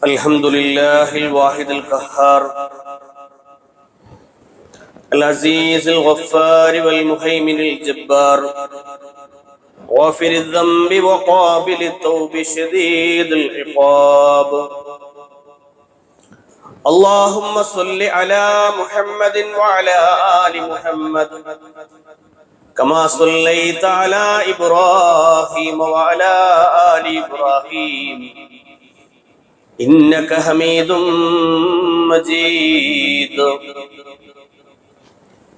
الحمد لله الواحد القهار العزيز الغفار والمهيمن الجبار غافر الذنب وقابل التوب شديد العقاب. اللهم صل على محمد وعلى آل محمد كما صليت على إبراهيم وعلى آل إبراهيم إنك حميد مجيد.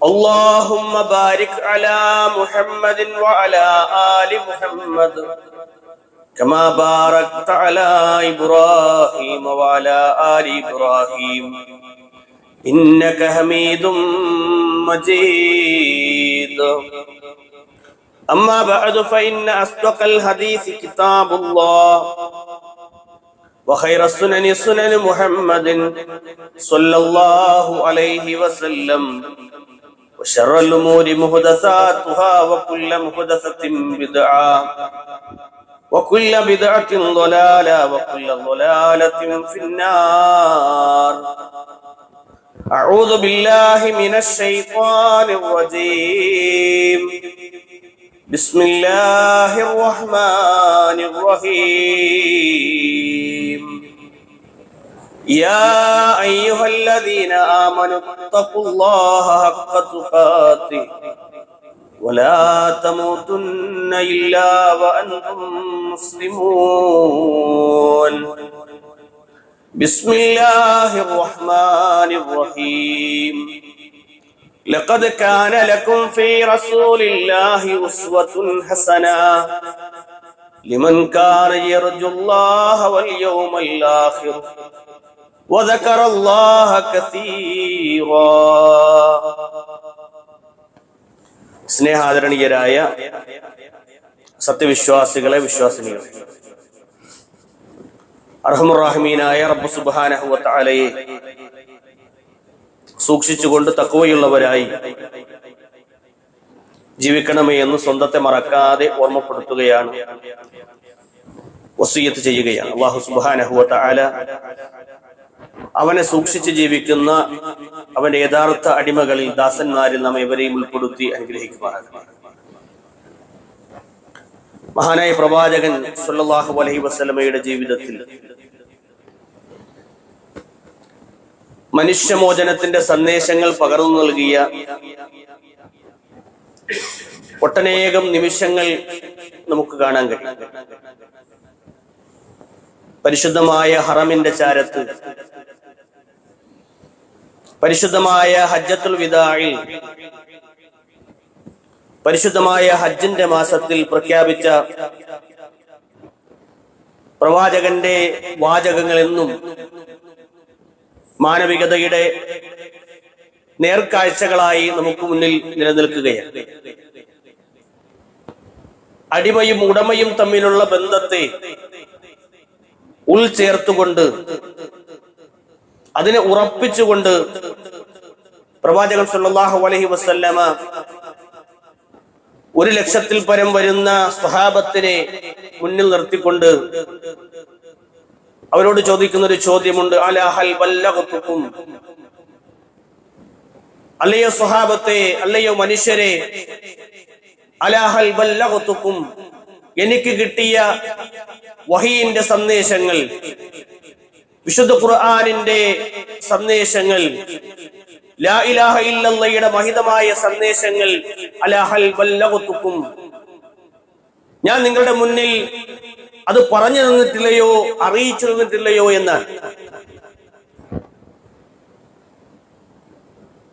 اللهم بارك على محمد وعلى آل محمد كما باركت على إبراهيم وعلى آل إبراهيم إنك حميد مجيد. أما بعد فإن أصدق الحديث كتاب الله وخير السنن سنن محمد صلى الله عليه وسلم وشر الأمور محدثاتها وكل محدثة بدعة وكل بدعة ضلالة وكل ضلالة في النار. أعوذ بالله من الشيطان الرجيم. بسم الله الرحمن الرحيم. يا أيها الذين آمنوا اتقوا الله حق تقاته ولا تموتن إلا وأنتم مسلمون. بسم الله الرحمن الرحيم. لقد كان لكم في رسول الله أسوة حسنة لمن كان يرجو الله واليوم الآخر وذكر الله كثيرا. സ്നേഹാദരണീയരായ സത്യവിശ്വാസികളെ, വിശ്വാസിനികളെ, അർഹമുർ-റഹീമീനായ റബ്ബ് സുബ്ഹാനഹു വ തആലയെ സൂക്ഷിച്ചുകൊണ്ട് തഖ്വയുള്ളവരായി ജീവിക്കണമേ എന്ന് സ്വന്തത്തെ മറക്കാതെ ഓർമ്മപ്പെടുത്തുകയാണ്, വസിയ്യത്ത് ചെയ്യുകയാണ്. അല്ലാഹു സുബ്ഹാനഹു വ തആല അവനെ സൂക്ഷിച്ച് ജീവിക്കുന്ന അവന്റെ യഥാർത്ഥ അടിമകളിൽ, ദാസന്മാരിൽ നാം എവരെയും ഉൾപ്പെടുത്തി അനുഗ്രഹിക്കുമാറാകട്ടെ. മഹാനായ പ്രവാചകൻ സല്ലല്ലാഹു അലൈഹി വസല്ലമയുടെ ജീവിതത്തിൽ മനുഷ്യമോചനത്തിന്റെ സന്ദേശങ്ങൾ പകർന്നു നൽകിയ ഒട്ടനേകം നിമിഷങ്ങൾ നമുക്ക് കാണാൻ കഴിയും. പരിശുദ്ധമായ ഹറമിന്റെ ചാരത്ത്, പരിശുദ്ധമായ ഹജ്ജത്തുൽ വിദാഇൽ, പരിശുദ്ധമായ ഹജ്ജിന്റെ മാസത്തിൽ പ്രഖ്യാപിച്ച പ്രവാചകന്റെ വാചകങ്ങൾ എന്നും മാനവികതയുടെ നേർക്കാഴ്ചകളായി നമുക്ക് മുന്നിൽ നിലനിൽക്കുകയാണ്. അടിമയും ഉടമയും തമ്മിലുള്ള ബന്ധത്തെ ഉൾചേർത്തുകൊണ്ട്, അതിനെ ഉറപ്പിച്ചുകൊണ്ട് പ്രവാചകൻ സല്ലല്ലാഹു അലൈഹി വസല്ലമ 1,00,000-ൽ പരം വരുന്ന സ്വഹാബത്തിനെ മുന്നിൽ നിർത്തിക്കൊണ്ട് അവരോട് ചോദിക്കുന്ന ഒരു ചോദ്യമുണ്ട്. അലാ ഹൽ ബല്ലഗ്തുകും, അല്ലയോ സ്വഹാബത്തെ, അല്ലയോ മനുഷ്യരെ, അലാ ഹൽ ബല്ലഗ്തുകും, എനിക്ക് കിട്ടിയ വഹീന്റെ സന്ദേശങ്ങൾ, വിശുദ്ധ ഖുർആനിന്റെ സന്ദേശങ്ങൾ, ലാ ഇലാഹ ഇല്ലല്ലാഹയുടെ മഹിതമായ സന്ദേശങ്ങൾ, അലാ ഹൽ ബല്ലഗ്തുകും, ഞാൻ നിങ്ങളുടെ മുന്നിൽ അത് പറഞ്ഞു തന്നിട്ടില്ലയോ, അറിയിച്ചു തന്നിട്ടില്ലയോ എന്നാണ്.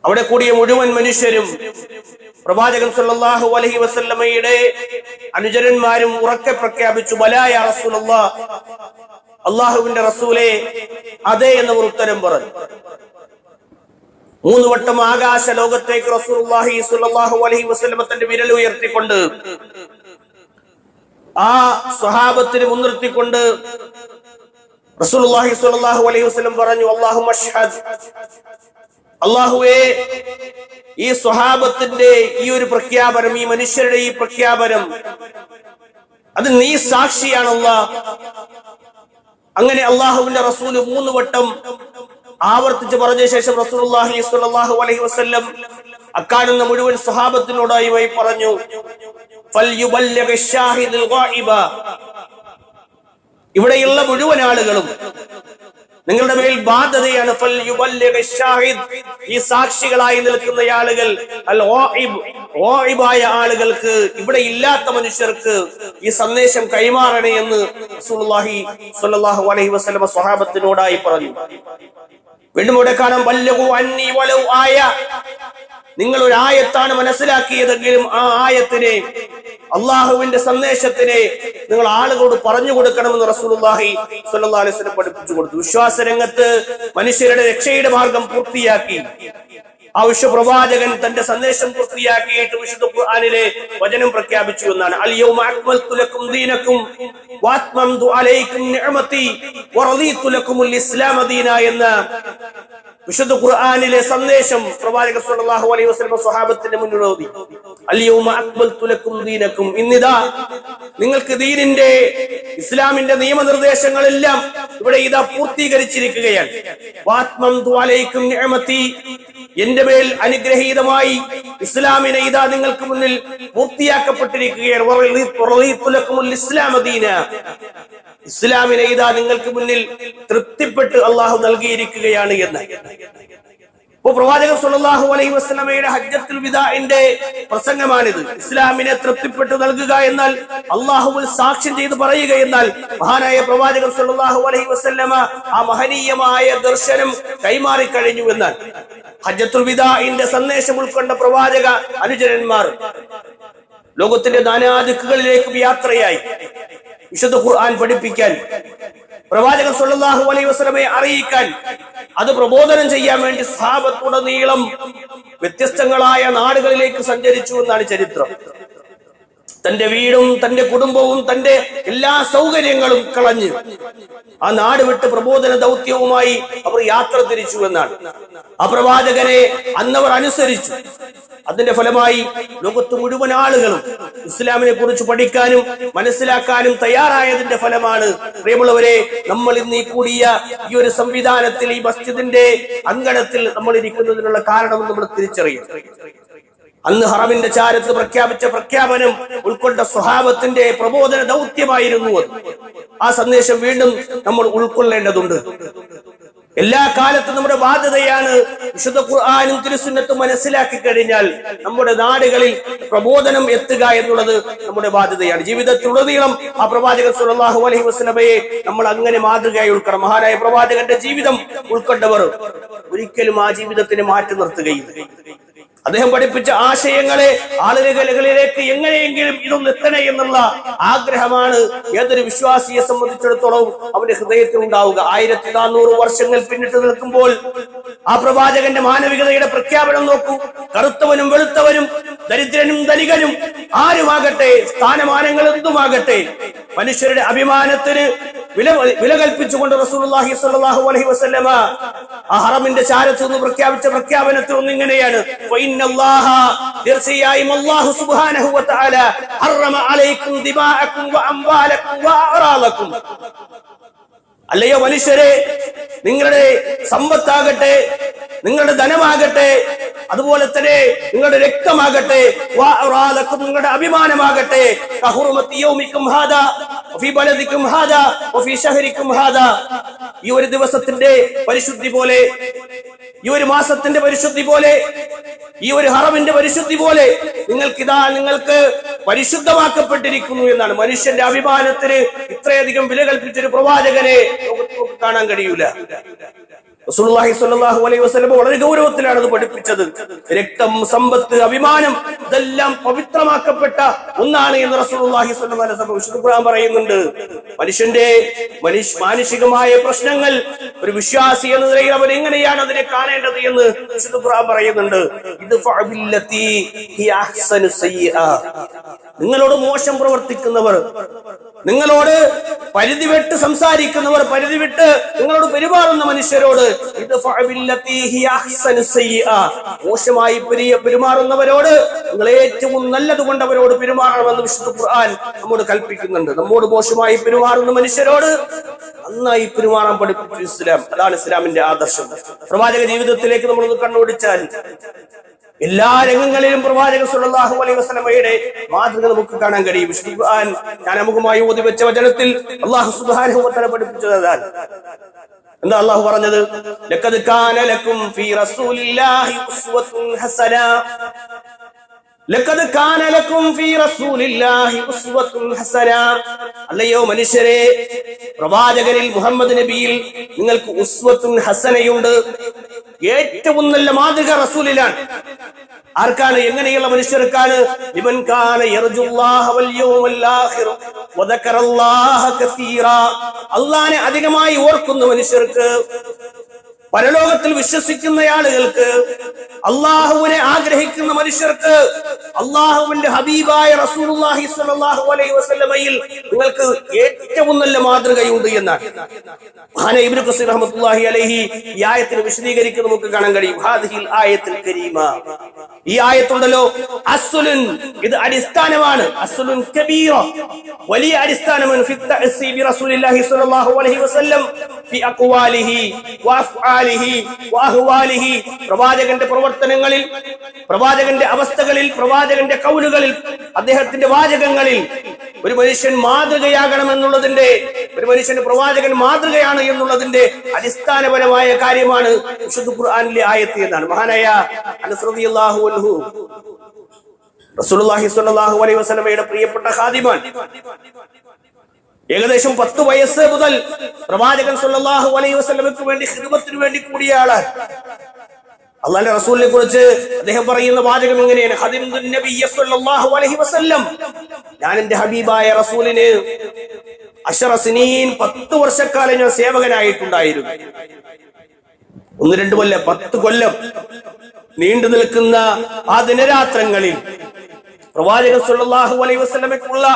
അവിടെ കൂടിയ മുഴുവൻ മനുഷ്യരും പ്രവാചകൻ സല്ലല്ലാഹു അലൈഹി വസല്ലമയുടെ അനുചരന്മാരും ഉറക്കെ പ്രഖ്യാപിച്ചു, ബലാ യാ റസൂലല്ലാഹ്, അല്ലാഹുവിന്റെ റസൂലേ, അതെ എന്നവർ ഉത്തരം പറഞ്ഞു. 3 വട്ടം ആകാശ ലോകത്തേക്ക് റസൂലുള്ളാഹി സ്വല്ലല്ലാഹു അലൈഹി വസല്ലമ തന്റെ വിരൽ ഉയർത്തിക്കൊണ്ട് ആ സ്വഹാബത്തിനെ മുൻനിർത്തിക്കൊണ്ട് റസൂലുള്ളാഹി സ്വല്ലല്ലാഹു അലൈഹി വസല്ലം പറഞ്ഞു, അല്ലാഹുമ്മ അഷ്ഹദ്, അല്ലാഹുവേ, ഈ സ്വഹാബത്തിന്റെ ഈ ഒരു പ്രഖ്യാപനം, ഈ മനുഷ്യരുടെ ഈ പ്രഖ്യാപനം, അത് നീ സാക്ഷിയാണ് അല്ലാഹ്. അങ്ങനെ അള്ളാഹുവിന്റെ റസൂല് 3 വട്ടം ആവർത്തിച്ച് പറഞ്ഞ ശേഷം റസൂലുള്ളാഹി സ്വല്ലല്ലാഹു അലൈഹി വസല്ലം അക്കാണുന്ന മുഴുവൻ സ്വഹാബത്തിനോടായി പറഞ്ഞു, ഫൽയുബല്ലിഗ് അശ്ശാഹിദുൽ ഗായിബ, ഇവിടെയുള്ള മുഴുവൻ ആളുകളും നിങ്ങളുടെ മേൽ ബാധ്യതയാണ്. ഫൽയുബല്ലിഗ് അശ്ശാഹിദ്, ഈ സാക്ഷികളായി നിൽക്കുന്ന ആളുകൾ, അൽ ഗായിബ്, ഗായിബായ ആളുകൾക്ക്, ഇവിടെ ഇല്ലാത്ത മനുഷ്യർക്ക് ഈ സന്ദേശം കൈമാറണേ എന്ന് റസൂലുള്ളാഹി സ്വല്ലല്ലാഹു അലൈഹി വസല്ലം സ്വഹാബത്തിനോടായി പറഞ്ഞു. വീണ്ടും ഇവിടെ കാണാം, ബല്ലഗു അന്നി വലൗ ആയ, നിങ്ങൾ ഒരു ആയത്താണ് മനസ്സിലാക്കിയതെങ്കിലും ആ ആയത്തിനെ, അള്ളാഹുവിന്റെ സന്ദേശത്തിനെ നിങ്ങൾ ആളുകളോട് പറഞ്ഞു കൊടുക്കണമെന്ന് റസൂലുള്ളാഹി സ്വല്ലല്ലാഹു അലൈഹി വസല്ലം പഠിപ്പിച്ചു കൊടുത്തു. വിശ്വാസ രംഗത്ത് മനുഷ്യരുടെ രക്ഷയുടെ മാർഗം പൂർത്തിയാക്കി ആ വിശ്വപ്രവാചകൻ തന്റെ സന്ദേശം പൂർത്തിയാക്കിയിട്ട് വിശുദ്ധ ഖുർആനിലെ വചനം പ്രഖ്യാപിച്ചു എന്നാണ്. അൽ യൗമ അക്മൽതു ലക്കും ദീനക്കും വഅത്മംതു അലൈക്കും നിഅമതി വറദീതു ലക്കുമുൽ ഇസ്ലാമ ദീന എന്ന വിശുദ്ധ ഖുർആനിലെ സന്ദേശം പ്രവാചകൻ സ്വല്ലല്ലാഹു അലൈഹി വസല്ലം സ്വഹാബത്തിന്റെ മുന്നിൽ ഓതി. അൽ യൗമ അക്മൽതു ലക്കും ദീനക്കും, ഇന്നിതാ നിങ്ങൾക്ക് ദീനിന്റെ, ഇസ്ലാമിന്റെ നിയമനിർദ്ദേശങ്ങളെല്ലാം ഇവിടെ ഇതാ പൂർത്തീകരിച്ചിരിക്കുകയാണ്. വഅത്മംതു അലൈക്കും നിഅമതി, എന്റെ മേൽ അനുഗ്രഹീതമായി ഇസ്ലാമിനെ ഇതാ നിങ്ങൾക്ക് മുന്നിൽ പൂർത്തിയാക്കപ്പെട്ടിരിക്കുകയാണ്. വറദീതു ലക്കുമുൽ ഇസ്ലാമ ദീന, ഇസ്ലാമിനെ ഇതാ നിങ്ങൾക്ക് മുന്നിൽ തൃപ്തിപ്പെട്ട് അള്ളാഹു നൽകിയിരിക്കുകയാണ് എന്ന്. ഇപ്പൊ പ്രവാചകൻ സ്വല്ലല്ലാഹു അലൈഹി വസല്ലമയുടെ ഹജ്ജത്തുൽ വിദാഇന്റെ പ്രസംഗമാണിത്. ഇസ്ലാമിനെ തൃപ്തിപ്പെട്ട് നൽകുക എന്നാൽ അള്ളാഹുവിൽ സാക്ഷ്യം ചെയ്ത് പറയുക എന്നാൽ മഹാനായ പ്രവാചകൻ സ്വല്ലല്ലാഹു അലൈഹി വസല്ലമ ആ മഹനീയമായ ദർശനം കൈമാറി കഴിഞ്ഞു എന്നാൽ. ഹജ്ജത്തുൽ വിദാഇന്റെ സന്ദേശം ഉൾക്കൊണ്ട പ്രവാചക അനുചരന്മാർ ലോകത്തിന്റെ നാനാദിക്കുകളിലേക്കും യാത്രയായി വിശുദ്ധ ഖുർആൻ പഠിപ്പിക്കാൻ, പ്രവാചകൻ സ്വല്ലല്ലാഹു അലൈഹി വസല്ലമയെ അറിയിക്കാൻ, അത് പ്രബോധനം ചെയ്യാൻ വേണ്ടി സ്വഹാബത്തുടനീളം വ്യത്യസ്തങ്ങളായ നാടുകളിലേക്ക് സഞ്ചരിച്ചു എന്നാണ് ചരിത്രം. തന്റെ വീടും തന്റെ കുടുംബവും തന്റെ എല്ലാ സൗകര്യങ്ങളും കളഞ്ഞ് ആ നാട് വിട്ട് പ്രബോധന ദൗത്യവുമായി അവർ യാത്ര തിരിച്ചു എന്നാണ്. ആ പ്രവാചകനെ അന്നവർ അനുസരിച്ചു. അതിന്റെ ഫലമായി ലോകത്ത് മുഴുവൻ ആളുകളും ഇസ്ലാമിനെ കുറിച്ച് പഠിക്കാനും മനസ്സിലാക്കാനും തയ്യാറായതിന്റെ ഫലമാണ് പ്രിയമുള്ളവരെ നമ്മൾ ഇന്ന് ഈ കൂടിയ ഈ ഒരു സംവിധാനത്തിൽ, ഈ മസ്ജിദിന്റെ അങ്കണത്തിൽ നമ്മൾ ഇരിക്കുന്നതിനുള്ള കാരണം നമ്മൾ തിരിച്ചറിയും. അന്ന് ഹറമിന്റെ ചാരത്ത് പ്രഖ്യാപിച്ച പ്രഖ്യാപനം ഉൾക്കൊണ്ട സ്വഹാബത്തിന്റെ പ്രബോധന ദൗത്യമായിരുന്നു അത്. ആ സന്ദേശം വീണ്ടും നമ്മൾ ഉൾക്കൊള്ളേണ്ടതുണ്ട്. എല്ലാ കാലത്തും നമ്മുടെ ബാധ്യതയാണ് വിശുദ്ധ ഖുർആനും തിരുസുന്നത്തും മനസ്സിലാക്കി കഴിഞ്ഞാൽ നമ്മുടെ നാടുകളിൽ പ്രബോധനം എത്തുക എന്നുള്ളത് നമ്മുടെ ബാധ്യതയാണ്. ജീവിതത്തിലുടനീളം ആ പ്രവാചകൻ സ്വല്ലല്ലാഹു അലൈഹി വസല്ലമയെ നമ്മൾ അങ്ങനെ മാതൃകയായി ഉൾക്കണം. മഹാനായ പ്രവാചകന്റെ ജീവിതം ഉൾക്കൊണ്ടവർ ഒരിക്കലും ആ ജീവിതത്തിനെ മാറ്റി നിർത്തുകയില്ല. അദ്ദേഹം പഠിപ്പിച്ച ആശയങ്ങളെ ആളുകളിലേക്ക് എങ്ങനെയെങ്കിലും ഇതൊന്ന് എത്തണേ എന്നുള്ള ആഗ്രഹമാണ് ഏതൊരു വിശ്വാസിയെ സംബന്ധിച്ചിടത്തോളം അവന്റെ ഹൃദയത്തിൽ ഉണ്ടാവുക. 1400 വർഷങ്ങൾ പിന്നിട്ട് നിൽക്കുമ്പോൾ ആ പ്രവാചകന്റെ മാനവികതയുടെ പ്രഖ്യാപനം നോക്കൂ. കറുത്തവനും വെളുത്തവനും ദരിദ്രനും ധനികനും ആരുമാകട്ടെ, സ്ഥാനമാനങ്ങൾ എന്തുമാകട്ടെ, മനുഷ്യരുടെ അഭിമാനത്തിന് വില കൽപ്പിച്ചുകൊണ്ട് റസൂലുള്ളാഹി സ്വല്ലല്ലാഹു അലൈഹി വസല്ലമ ആ ഹറമിന്റെ ചാരത്ത് നിന്ന് പ്രഖ്യാപിച്ച പ്രഖ്യാപനത്തിൽ ഒന്നിങ്ങനെയാണ്: തീർച്ചയായും അല്ലാഹു സുബ്ഹാനഹു വ തആല ഹറമ അലൈക്കും ദിമാഅക്കും വ അംവാലക്കും വ അറാലക്കും. അല്ലയോ മനുഷ്യരെ, നിങ്ങളുടെ സമ്പത്താകട്ടെ, നിങ്ങളുടെ ധനമാകട്ടെ, അതുപോലെ തന്നെ നിങ്ങളുടെ രക്തമാകട്ടെ, വ അറാലക്കും, നിങ്ങളുടെ അഭിമാനമാകട്ടെ, കഹുറുമത്തി യൗമിക്കും ഹാദാ വഫീ ബലദിക്കും ഹാദാ വഫീ ഷഹരിക്കും ഹാദാ, ഈ ഒരു ദിവസത്തിന്റെ പരിശുദ്ധി പോലെ, ഈ ഒരു മാസത്തിന്റെ പരിശുദ്ധി പോലെ, ഈ ഒരു ഹറമിന്റെ പരിശുദ്ധി പോലെ നിങ്ങൾക്ക് പരിശുദ്ധമാക്കപ്പെട്ടിരിക്കുന്നു എന്നാണ്. മനുഷ്യന്റെ അഭിമാനത്തിന് ഇത്രയധികം വില കൽപ്പിച്ചൊരു പ്രവാചകനെ നമുക്ക് കാണാൻ കഴിയൂല. റസൂലുള്ളാഹി സ്വല്ലല്ലാഹു അലൈഹി വസല്ലം വളരെ ഗൗരവത്തിലാണ് അത് പഠിപ്പിച്ചത്. രക്തം, സമ്പത്ത്, അഭിമാനം ഇതെല്ലാം പവിത്രമാക്കപ്പെട്ട ഒന്നാണ് എന്ന് റസൂലുള്ളാഹി സ്വല്ലല്ലാഹു അലൈഹി വസല്ലം വിശുദ്ധ ഖുർആൻ പറയുന്നുണ്ട്. മനുഷ്യന്റെ മാനുഷികമായ പ്രശ്നങ്ങൾ ഒരു വിശ്വാസി എന്ന നിലയിൽ അവൻ എങ്ങനെയാണ് അതിനെ കാണേണ്ടത് എന്ന് വിശുദ്ധ ഖുർആൻ പറയുന്നുണ്ട്. നിങ്ങളോട് മോശം പ്രവർത്തിക്കുന്നവർ നിങ്ങളോട് പരിധി വിട്ട് സംസാരിക്കുന്നവർ, പരിധി വിട്ട് നിങ്ങളോട് പെരുമാറുന്ന മനുഷ്യരോട് മോശമായി പെരുമാറുന്നവരോട് നിങ്ങൾ ഏറ്റവും നല്ലതുകൊണ്ട് അവരോട് പെരുമാറണമെന്ന് വിശുദ്ധ ഖുർആൻ നമ്മോട് കൽപ്പിക്കുന്നുണ്ട്. നമ്മോട് മോശമായി പെരുമാറുന്ന മനുഷ്യരോട് നന്നായി പെരുമാറാൻ പഠിപ്പിച്ചു ഇസ്ലാം. അതാണ് ഇസ്ലാമിന്റെ ആദർശം. പ്രവാചക ജീവിതത്തിലേക്ക് നമ്മളൊന്ന് കണ്ണോടിച്ചാൽ എല്ലാ രംഗങ്ങളിലും പ്രവാചകൻ സല്ലല്ലാഹു അലൈഹി വസല്ലമയുടെ മാതൃക നമുക്ക് കാണാൻ കഴിയും. വിശുദ്ധ ഖുർആൻ ഞാൻ അമുഖമായി ഓതി വെച്ച വചനത്തിൽ അല്ലാഹു സുബ്ഹാനഹു വ തആല പഠിപ്പിച്ചതാണ്. എന്താ അല്ലാഹു പറഞ്ഞത്? ലഖദ് കാന ലക്കും ഫീ റസൂലില്ലാഹി ഉസ്വത്തുൻ ഹസന. ലഖദ് കാന ലക്കും ഫീ റസൂലില്ലാഹി ഉസ്വത്തുൻ ഹസന. അല്ലയോ മനുഷ്യരെ, പ്രവാചകനിൽ മുഹമ്മദ് നബിയിൽ നിങ്ങൾക്ക് ഉസ്വത്തുൻ ഹസനയുണ്ട്. ഏറ്റവും നല്ല മാതൃക റസൂലിലാണ്. ആർക്കാണ്? എങ്ങനെയുള്ള മനുഷ്യർക്കാണ്? ലിമൻ കാന യർജുല്ലാഹ വൽ യൗമൽ ആഖിർ വദക്കറല്ലാഹ കസീറാ. അല്ലാഹുവിനെ അധികമായി ഓർക്കുന്ന മനുഷ്യർക്ക്, പരലോകത്തിൽ വിശ്വസിക്കുന്ന ആളുകൾക്ക്, അള്ളാഹുവിനെ ആഗ്രഹിക്കുന്ന മനുഷ്യർക്ക്, അള്ളാഹുവിന്റെ ഹബീബായ റസൂലുള്ളാഹി സ്വല്ലല്ലാഹു അലൈഹി വസല്ലമയിൽ നിങ്ങൾക്ക് ഏറ്റവും നല്ല മാതൃകയുണ്ട് എന്നാണ് മഹാനായ ഇബ്നു കസീർ റഹ്മത്തുള്ളാഹി അലൈഹി ഈ ആയത്തിനെ വിശദീകരിക്കുന്നത് നമുക്ക് കാണാൻ കഴിയും. ഹാദിഹിൽ ആയത്തുൽ കരീമ, ഈ ആയത്തുണ്ടല്ലോ, അസ്ലുൻ, ഇത് അടിസ്ഥാനമാണ്. അസ്ലുൻ കബീറ, വലിയ അടിസ്ഥാനമാണ്. ഫി തഅസീബി റസൂലുള്ളാഹി സ്വല്ലല്ലാഹു അലൈഹി വസല്ലം ഫി അഖ്വാലിഹി വഅഫ്ആലിഹി വഅഹ്വാലിഹി. പ്രവാചകന്റെ പ്രവർത്തനങ്ങളിൽ, പ്രവാചകന്റെ അവസ്ഥകളിൽ, പ്രവാചകന്റെ ഖൗലുകളിൽ, അദ്ദേഹത്തിന്റെ വാചകങ്ങളിൽ ഒരു മനുഷ്യൻ മാതൃകയാകണമെന്നുള്ളതിന്റെ, ഒരു മനുഷ്യന് പ്രവാചകൻ മാതൃകയാണ് എന്നുള്ളതിന്റെ അടിസ്ഥാനപരമായ കാര്യമാണ് വിശുദ്ധ ഖുർആനിലെ ആയത്ത് എന്നാണ്. മഹാനായ അനസ് റളിയല്ലാഹു അൻഹു റസൂലുള്ളാഹി സ്വല്ലല്ലാഹു അലൈഹി വസല്ലമയുടെ പ്രിയപ്പെട്ട ഖാദിമാൻ. ഏകദേശം 10 വയസ്സ് മുതൽ പ്രവാചകൻ സ്വല്ലല്ലാഹു അലൈഹി വസല്ലമയ്ക്ക് വേണ്ടി ഖിദ്മത്തിന് വേണ്ടി കൂടിയ ആളാണ്. അല്ലാഹുവിന്റെ റസൂലിനെ കുറിച്ച് അദ്ദേഹം പറയുന്ന വാചകം എങ്ങനെയാണ്? ഖദിംതുൻ നബിയ്യ സ്വല്ലല്ലാഹു അലൈഹി വസല്ലം, ഞാൻ എന്റെ ഹബീബായ റസൂലിന് 10 സിനീൻ, 10 വർഷക്കാലം ഞാൻ സേവകനായിട്ടുണ്ടായിരുന്നു. 1-2 കൊല്ലം, 10 കൊല്ലം നീണ്ടു നിൽക്കുന്ന ആ ദിനരാത്രങ്ങളിൽ പ്രവാചകൻ സല്ലല്ലാഹു അലൈഹി വസല്ലമയ്ക്കുള്ള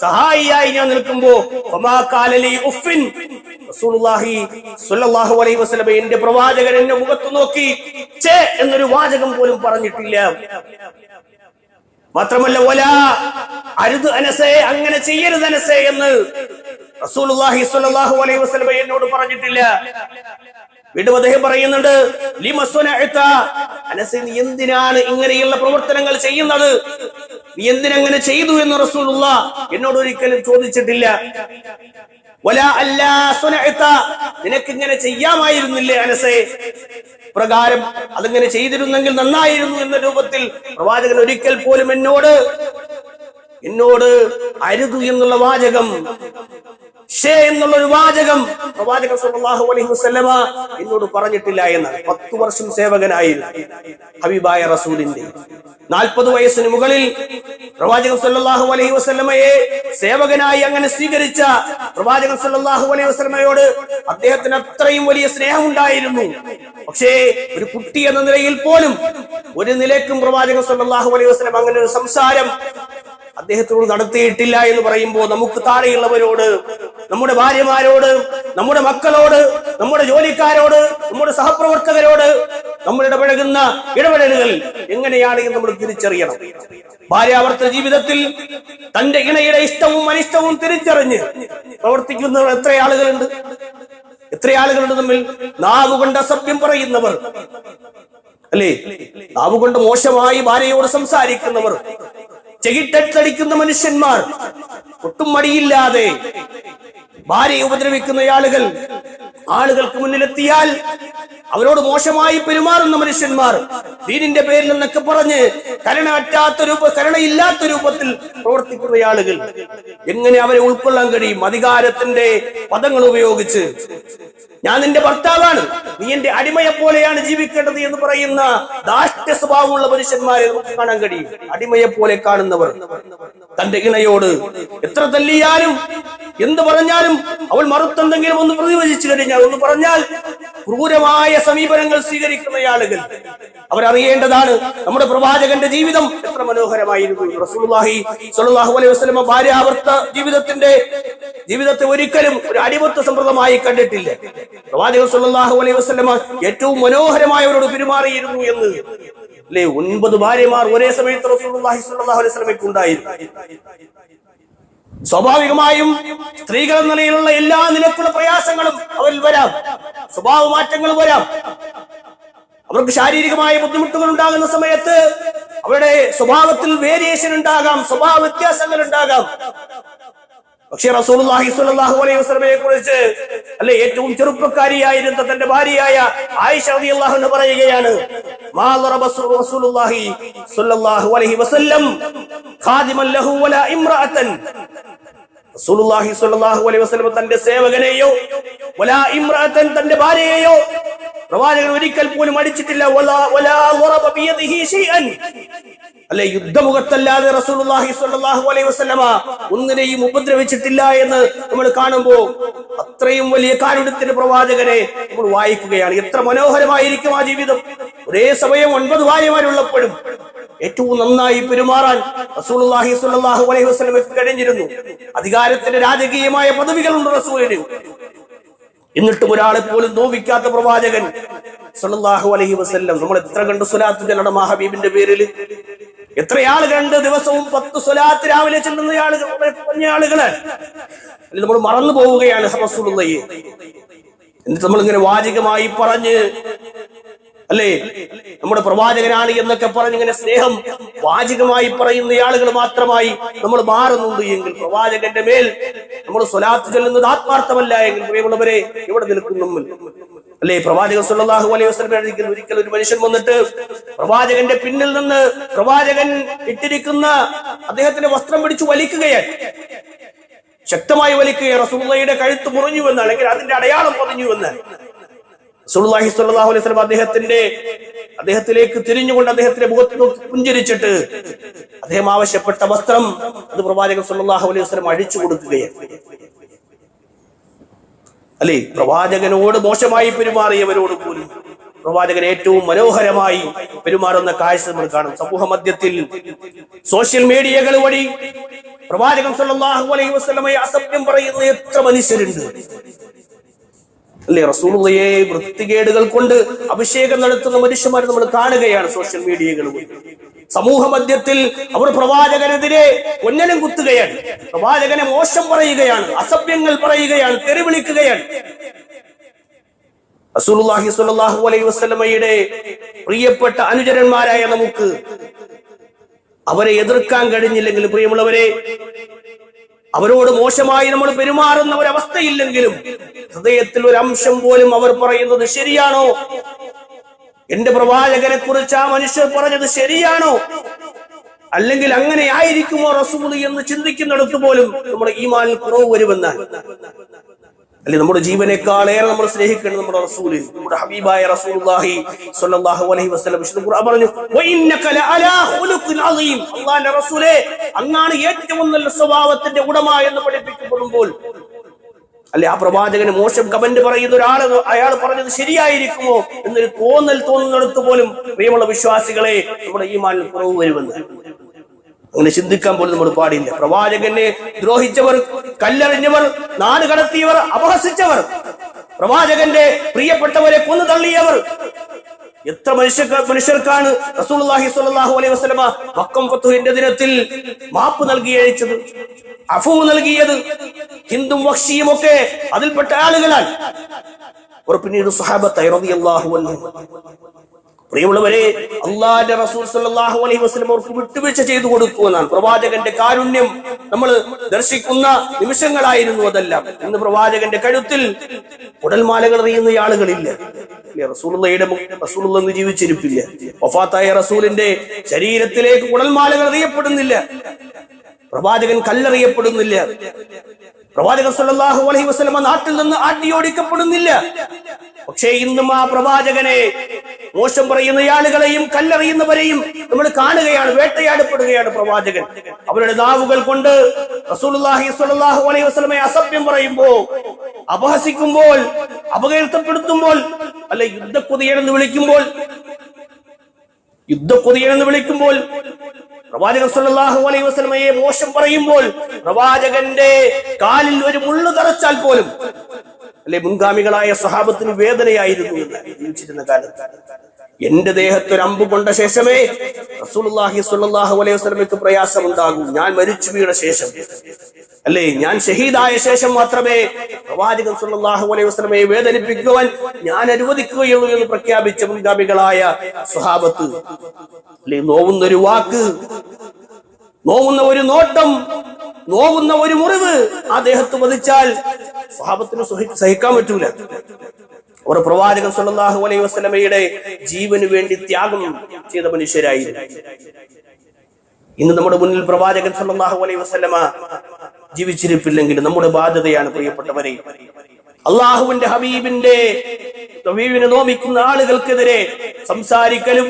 സഹായിയായി ഞാൻ നിൽക്കുമ്പോ ഫമാ ഖാല ലി ഉഫിൻ, റസൂലുള്ളാഹി സ്വല്ലല്ലാഹു അലൈഹി വസല്ലം എന്റെ പ്രവാചകൻ എന്നെ മുഖത്ത് നോക്കി ഛേ എന്നൊരു വാചകം പോലും പറഞ്ഞിട്ടില്ല. മാത്രമല്ല വലാ അരുത് അനസേ, അങ്ങനെ ചെയ്യരുത് അനസേ എന്ന് റസൂലുള്ളാഹി സ്വല്ലല്ലാഹു അലൈഹി വസല്ലം എന്നോട് പറഞ്ഞിട്ടില്ല. വീണ്ടും അദ്ദേഹം പറയുന്നുണ്ട്, ലിമ സുനഅത, അനസേ നീ എന്തിനാണ് ഇങ്ങനെയുള്ള പ്രവർത്തനങ്ങൾ ചെയ്യുന്നത്, നീ എന്തിനങ്ങനെ ചെയ്തു എന്ന് റസൂലുള്ളാഹ് എന്നോട് ഒരിക്കലും ചോദിച്ചിട്ടില്ല. വലാ അല്ലാ സുനഅത, നിനക്ക് ഇങ്ങനെ ചെയ്യാമായിരുന്നില്ലേ അനസേ, പ്രകാരം അതിങ്ങനെ ചെയ്തിരുന്നെങ്കിൽ നന്നായിരുന്നു എന്ന രൂപത്തിൽ പ്രവാചകൻ ഒരിക്കൽ പോലും എന്നോട് അരുതു എന്നുള്ള വാചകം, ഷേ എന്നുള്ളൊരു വാചകം പ്രവാചകൻ സല്ലല്ലാഹു അലൈഹി വസല്ലമ എന്നോട് പറഞ്ഞിട്ടില്ല എന്നാണ്. 10 വർഷം സേവകനായിരുന്നു ഹബീബായ റസൂലിന്റെ. 40 വയസ്സിന് മുകളിൽ പ്രവാചകൻ സല്ലല്ലാഹു അലൈഹി വസല്ലമയെ സേവകനായി അങ്ങനെ സ്വീകരിച്ച പ്രവാചകൻ സല്ലല്ലാഹു അലൈഹി വസല്ലമയോട് അദ്ദേഹത്തിന് അത്രയും വലിയ സ്നേഹം ഉണ്ടായിരുന്നു. പക്ഷേ ഒരു കുട്ടി എന്ന നിലയിൽ പോലും ഒരു നിലയ്ക്കും പ്രവാചകൻ സല്ലല്ലാഹു അലൈഹി വസല്ലം അങ്ങനെ ഒരു സംസാരം അദ്ദേഹത്തോട് നടത്തിയിട്ടില്ല എന്ന് പറയുമ്പോൾ നമുക്ക് താഴെയുള്ളവരോട്, നമ്മുടെ ഭാര്യമാരോട്, നമ്മുടെ മക്കളോട്, നമ്മുടെ ജോലിക്കാരോട്, നമ്മുടെ സഹപ്രവർത്തകരോട് നമ്മൾ ഇടപെടലുകൾ എങ്ങനെയാണ് എന്ന് നമ്മൾ തിരിച്ചറിയണം. ഭാര്യാവർത്ത ജീവിതത്തിൽ തന്റെ ഇണയുടെ ഇഷ്ടവും അനിഷ്ടവും തിരിച്ചറിഞ്ഞ് പ്രവർത്തിക്കുന്നവർ എത്ര ആളുകളുണ്ട് തമ്മിൽ. നാവുകൊണ്ട് അസഭ്യം പറയുന്നവർ, അല്ലേ, നാവുകൊണ്ട് മോശമായി ഭാര്യയോട് സംസാരിക്കുന്നവർ, ചെകിട്ടടിക്കുന്ന മനുഷ്യന്മാർ, ഒട്ടും മടിയില്ലാതെ ഭാര്യയെ ഉപദ്രവിക്കുന്ന ആളുകൾക്ക് മുന്നിലെത്തിയാൽ അവരോട് മോശമായി പെരുമാറുന്ന മനുഷ്യന്മാർ, ദീനിന്റെ പേരിൽ എന്നൊക്കെ പറഞ്ഞ് കരുണയില്ലാത്ത രൂപത്തിൽ പ്രവർത്തിക്കുന്ന ആളുകൾ, എങ്ങനെ അവരെ ഉൾക്കൊള്ളാൻ കഴിയും? അധികാരത്തിന്റെ പദങ്ങൾ ഉപയോഗിച്ച് ഞാൻ നിന്റെ ഭർത്താവാണ്, നീ എന്റെ അടിമയെ പോലെയാണ് ജീവിക്കേണ്ടത് എന്ന് പറയുന്ന ദാഷ്ട്യ സ്വഭാവമുള്ള മനുഷ്യന്മാരെ നമുക്ക് കാണാൻ കഴിയും. അടിമയെ പോലെ കാണുന്നവർ തന്റെ ഇണയോട് എത്ര തല്ലിയാലും എന്ത് പറഞ്ഞാലും അവൾ മറുത്തെന്തെങ്കിലും ഒന്ന് പ്രതിവചിച്ചു കഴിഞ്ഞാൽ, ഒന്ന് പറഞ്ഞാൽ ക്രൂരമായ സമീപനങ്ങൾ സ്വീകരിക്കുന്ന ആളുകൾ. അവരറിയേണ്ടതാണ് നമ്മുടെ പ്രവാചകന്റെ ജീവിതം എത്ര മനോഹരമായിരുന്നു. റസൂലുള്ളാഹി സ്വല്ലല്ലാഹു അലൈഹി വസല്ലം ഭാര്യാഭർത്ത ജീവിതത്തെ ഒരിക്കലും ഒരു അടിമത്ത സമ്പ്രദമായി കണ്ടിട്ടില്ല. പ്രവാചകൻ സ്വല്ലല്ലാഹു അലൈഹി വസല്ലം ഏറ്റവും മനോഹരമായവരോട് പെരുമാറിയിരുന്നു എന്ന് അല്ലെ. 9 ഭാര്യമാർ ഒരേ സമയത്ത് റസൂലുള്ളാഹി സ്വല്ലല്ലാഹു അലൈഹി വസല്ലമയ്ക്ക് ഉണ്ടായിരുന്നു. സ്വാഭാവികമായും സ്ത്രീകൾ എന്ന നിലയിലുള്ള എല്ലാ നിലക്കുള്ള പ്രയാസങ്ങളും അവരിൽ വരാം, സ്വഭാവ മാറ്റങ്ങൾ വരാം. അവർക്ക് ശാരീരികമായ ബുദ്ധിമുട്ടുകൾ ഉണ്ടാകുന്ന സമയത്ത് അവരുടെ സ്വഭാവത്തിൽ വേരിയേഷൻ ഉണ്ടാകാം, സ്വഭാവ വ്യത്യാസങ്ങൾ ഉണ്ടാകാം. പക്ഷേ റസൂലുള്ളാഹി സ്വല്ലല്ലാഹു അലൈഹി വസല്ലമയെ കുറിച്ച് അല്ലെ ഏറ്റവും ചെറുപ്പക്കാരിയായിരുന്ന തന്റെ ഭാര്യയായ ആയിഷ റളിയല്ലാഹു അൻഹ പറയുകയാണ്, മാ ദറബ റസൂലുള്ളാഹി സ്വല്ലല്ലാഹു അലൈഹി വസല്ലം ഖാദിമൻ ലഹു വലാ ഇംറഅതൻ. റസൂലുള്ളാഹി സ്വല്ലല്ലാഹു അലൈഹി വസല്ലം തന്റെ സേവകനെയോ വലാ ഇംറഅതൻ തന്റെ ഭാര്യയെയോ പ്രവാചകൻ ഒരിക്കൽ പോലും അടിച്ചിട്ടില്ല. വലാ ദറബ ബിയദിഹി ശൈഅൻ. അല്ലെ, യുദ്ധമുഖത്തല്ലാതെ റസൂലുള്ളാഹി സ്വല്ലല്ലാഹു അലൈഹി വസല്ലമ ഒന്നിനെയും ഉപദ്രവിച്ചിട്ടില്ല എന്ന് നമ്മൾ കാണുമ്പോൾ അത്രയും വലിയ കാരുണ്യത്തിന്റെ പ്രവാചകനെ നമ്മൾ വായിക്കുകയാണ്. എത്ര മനോഹരമായിരിക്കും ആ ജീവിതം. ഒരേ സമയം 9 ഭാര്യമാരുള്ളപ്പോഴും ഏറ്റവും നന്നായി പെരുമാറാൻ റസൂലുള്ളാഹി സ്വല്ലല്ലാഹു അലൈഹി വസല്ലമയ്ക്ക് കഴിഞ്ഞിരുന്നു. അധികാരത്തിന്റെ രാജകീയമായ പദവികളുണ്ട് റസൂലിന്. എന്നിട്ടും ഒരാളെ പോലും നോവിക്കാത്ത പ്രവാചകൻ സ്വല്ലല്ലാഹു അലൈഹി വസല്ലം. നമ്മൾ എത്ര കണ്ട് സ്വലാത്ത് ചെല്ലണം ആ ഹബീബിന്റെ പേരിൽ. എത്ര ആളുകളുണ്ട് ദിവസവും 10 സ്വലാത്ത് രാവിലെ ചെല്ലുന്ന ആളുകള് നമ്മൾ മറന്നു പോവുകയാണ് റസൂലുള്ളാഹിയെ. എന്നിട്ട് നമ്മൾ ഇങ്ങനെ വാചികമായി പറഞ്ഞ് അല്ലേ നമ്മുടെ പ്രവാചകനാണ് എന്നൊക്കെ പറഞ്ഞ് ഇങ്ങനെ സ്നേഹം വാചികമായി പറയുന്ന ആളുകൾ മാത്രമായി നമ്മൾ മാറുന്നുണ്ട് എങ്കിൽ പ്രവാചകന്റെ മേൽ നമ്മൾ സ്വലാത്ത് ചൊല്ലുന്നത് ആത്മാർത്ഥമല്ല എങ്കിൽ പ്രിയമുള്ളവരെ ഇവിടെ നിൽക്കും നമ്മൾ അല്ലെ. പ്രവാചകൻ സ്വല്ലല്ലാഹു അലൈഹി വസല്ലം ഒരിക്കൽ ഒരു മനുഷ്യൻ വന്നിട്ട് പ്രവാചകന്റെ പിന്നിൽ നിന്ന് പ്രവാചകൻ ഇട്ടിരിക്കുന്ന അദ്ദേഹത്തിന്റെ വസ്ത്രം പിടിച്ചു വലിക്കുകയാണ്, ശക്തമായി വലിക്കുകയാണ്. റസൂലുള്ളാഹിയുടെ കഴുത്ത് മുറിഞ്ഞുവെന്ന് അല്ലെങ്കിൽ അതിന്റെ അടയാളം പതിഞ്ഞുവെന്ന് റസൂലുള്ളാഹി സ്വല്ലല്ലാഹു അലൈഹി വസല്ലം അദ്ദേഹത്തിലേക്ക് തിരിഞ്ഞുകൊണ്ട് അദ്ദേഹത്തിന്റെ മുഖത്ത് നോക്കി പുഞ്ചിരിച്ചിട്ട് അദ്ദേഹം ആവശ്യപ്പെട്ട വസ്ത്രം അത് പ്രവാചകൻ സ്വല്ലല്ലാഹു അലൈഹി വസല്ലം അഴിച്ചു കൊടുക്കുകയാണ്. അല്ലെ, പ്രവാചകനോട് മോശമായി പെരുമാറിയവരോട് പോലും പ്രവാചകൻ ഏറ്റവും മനോഹരമായി പെരുമാറുന്ന കാഴ്ച നമ്മൾ കാണും. സമൂഹ മധ്യത്തിൽ സോഷ്യൽ മീഡിയകൾ വഴി പ്രവാചകൻ സ്വല്ലല്ലാഹു അലൈഹി വസല്ലമയെ അസഭ്യം പറയുന്ന എത്ര മനുഷ്യരുണ്ട് അല്ലെ. റസൂലുള്ളാഹിയെ വൃത്തികേടുകൾ കൊണ്ട് അഭിഷേകം നടത്തുന്ന മനുഷ്യന്മാരെ നമ്മൾ കാണുകയാണ് സോഷ്യൽ മീഡിയകൾ വഴി. സമൂഹ മധ്യത്തിൽ അവർ പ്രവാചകനെതിരെ കൊന്നലും കുത്തുകയാണ്, പ്രവാചകനെ മോശം പറയുകയാണ്, അസഭ്യങ്ങൾ പറയുകയാണ്, തെറിവിളിക്കുകയാണ്. റസൂലുള്ളാഹി സ്വല്ലല്ലാഹു അലൈഹി വസല്ലമയുടെ പ്രിയപ്പെട്ട അനുചരന്മാരായ നമുക്ക് അവരെ എതിർക്കാൻ കഴിഞ്ഞില്ലെങ്കിൽ പ്രിയമുള്ളവരെ, അവരോട് മോശമായി നമ്മൾ പെരുമാറുന്ന ഒരവസ്ഥയില്ലെങ്കിലും ഹൃദയത്തിൽ ഒരു അംശം പോലും അവർ പറയുന്നത് ശരിയാണോ, എന്റെ പ്രവാചകനെ കുറിച്ച് ആ മനുഷ്യർ പറഞ്ഞത് ശരിയാണോ, അല്ലെങ്കിൽ അങ്ങനെ ആയിരിക്കുമോ റസൂൽ എന്ന് ചിന്തിക്കുന്നിടത്ത് പോലും നമ്മുടെ ഈമാനിൽ കുറവ് വരുമെന്നാണ്. അല്ലെ, നമ്മുടെ ജീവനേക്കാളേറെ നമ്മൾ സ്നേഹിക്കേണ്ടത് നമ്മുടെ റസൂല്, നമ്മുടെ ഹബീബായ റസൂലുള്ളാഹി സ്വല്ലല്ലാഹു അലൈഹി വസല്ലം. വിശുദ്ധ ഖുർആൻ പറഞ്ഞു, വഇന്നക ലഅലാ ഖുലുഖിൻ അളീം. അല്ലാഹുവിന്റെ റസൂലേ, അങ്ങാണ് ഏറ്റവും നല്ല സ്വഭാവത്തിന്റെ ഉടമ എന്ന് പഠിപ്പിക്കപ്പെടുമ്പോൾ അല്ലെ, ആ പ്രവാചകന് മോശം കമന്റ് പറയുന്ന ഒരാൾ അയാൾ പറഞ്ഞത് ശരിയായിരിക്കുമോ എന്നൊരു തോന്നുന്നിടത്ത് പോലും പ്രിയമുള്ള വിശ്വാസികളെ നമ്മുടെ ഈമാനിൽ കുറവ് വരുമെന്ന് അങ്ങനെ ചിന്തിക്കാൻ പോലും നമ്മൾ പാടില്ല. പ്രവാചകനെ ദ്രോഹിച്ചവർ, കല്ലെറിഞ്ഞവർ, നാട് കടത്തിയവർ, അപഹസിച്ചവർ, പ്രവാചകന്റെ പ്രിയപ്പെട്ടവരെ കൊന്നു തള്ളിയവർ, എത്ര മനുഷ്യർക്കാണ് റസൂലുള്ളാഹി സ്വല്ലല്ലാഹു അലൈഹി വസല്ലമ മക്കം ഫത്ഹിന്റെ ദിനത്തിൽ മാപ്പ് നൽകി അയച്ചത്, അഫൂ നൽകിയത്. ഹിന്ദും വഹ്ശിയും ഒക്കെ അതിൽപ്പെട്ട ആളുകളാണ്. പിന്നീട് സ്വഹാബത്ത് റളിയല്ലാഹു അൻഹു. പ്രിയമുള്ളവരെ, അല്ലാഹുവിന്റെ റസൂൽ സ്വല്ലല്ലാഹു അലൈഹി വസല്ലം അവർക്ക് വിട്ടുവീഴ്ച ചെയ്തു കൊടുത്തു എന്നാണ്. പ്രവാചകന്റെ കാരുണ്യം നമ്മൾ ദർശിക്കുന്ന നിമിഷങ്ങളായിരുന്നു അതെല്ലാം. ഇന്ന് പ്രവാചകന്റെ കഴുത്തിൽ ഉടൽമാലകൾ എറിയുന്ന ആളുകളില്ല. റസൂലുള്ളാഹി ജീവിച്ചിരിപ്പില്ല. വഫാത്തായ റസൂലിന്റെ ശരീരത്തിലേക്ക് ഉടൽമാലകൾ എറിയപ്പെടുന്നില്ല. പ്രവാചകൻ കല്ലെറിയപ്പെടുന്നില്ല. പ്രവാചകൻ സ്വല്ലല്ലാഹു അലൈഹി വസല്ലം നാട്ടിൽ നിന്ന് ആട്ടിയോടിക്കപ്പെടുന്നില്ല. പക്ഷേ ഇന്നും ആ പ്രവാചകനെ മോശം പറയുന്ന ആളുകളെയും കല്ലെറിയുന്നവരെയും നമ്മൾ കാണുകയാണ്, വേട്ടയാടപ്പെടുകയാണ് പ്രവാചകൻ. അവരുടെ നാവുകൾ കൊണ്ട് റസൂലുള്ളാഹി സ്വല്ലല്ലാഹു അലൈഹി വസല്ലമയെ അസഭ്യം പറയുമ്പോൾ, അപഹസിക്കുമ്പോൾ, അപകീർത്തപ്പെടുത്തുമ്പോൾ, അല്ലെ യുദ്ധക്കുതിയെന്ന് വിളിക്കുമ്പോൾ യുദ്ധക്കൊതിയൻ എന്ന് വിളിക്കുമ്പോൾ, പ്രവാചകൻ സല്ലല്ലാഹു അലൈഹി വസല്ലമയെ മോശം പറയുമ്പോൾ, പ്രവാചകന്റെ കാലിൽ ഒരു മുള്ളു തറച്ചാൽ പോലും അല്ലെ മുൻഗാമികളായ സ്വഹാബത്തിന് വേദനയായിരുന്നു ജീവിച്ചിരുന്ന കാലത്ത്. എന്റെ ദേഹത്ത് ഒരു അമ്പ് കൊണ്ട ശേഷമേ റസൂലുള്ളാഹി സ്വല്ലല്ലാഹു അലൈഹി വസല്ലമയ്ക്ക് പ്രയാസമുണ്ടാകൂ. ഞാൻ മരിച്ചു വീണ ശേഷം, അല്ലേ, ഞാൻ ഷഹീദായ ശേഷം മാത്രമേ പ്രവാചകൻ സല്ലല്ലാഹു അലൈഹി വസല്ലമയെ വേദനിപ്പിക്കുവാൻ ഞാൻ അനുവദിക്കുകയുള്ളൂ എന്ന് പ്രഖ്യാപിച്ച മുൻഗാമികളായ സ്വഹാബത്ത്. അല്ലെ, നോവുന്ന ഒരു വാക്ക്, നോവുന്ന ഒരു നോട്ടം, നോവുന്ന ഒരു മുറിവ് ആ ദേഹത്ത് വധിച്ചാൽ സ്വഹാബത്തിന് സഹിക്കാൻ പറ്റൂല. അവർ പ്രവാചകൻ സല്ലല്ലാഹു അലൈഹി വസല്ലമയുടെ ജീവന് വേണ്ടി ത്യാഗം ചെയ്ത മനുഷ്യരായിരുന്നു. ഇന്ന് നമ്മുടെ മുന്നിൽ പ്രവാചകൻ സല്ലല്ലാഹു അലൈഹി വസല്ലമ ജീവിച്ചിരിപ്പില്ലെങ്കിൽ നമ്മുടെ ബാധ്യതയാണ് പ്രിയപ്പെട്ടവരെ, അള്ളാഹുവിന്റെ ഹബീബിനെ നോമിക്കുന്ന ആളുകൾക്കെതിരെ സംസാരിക്കലും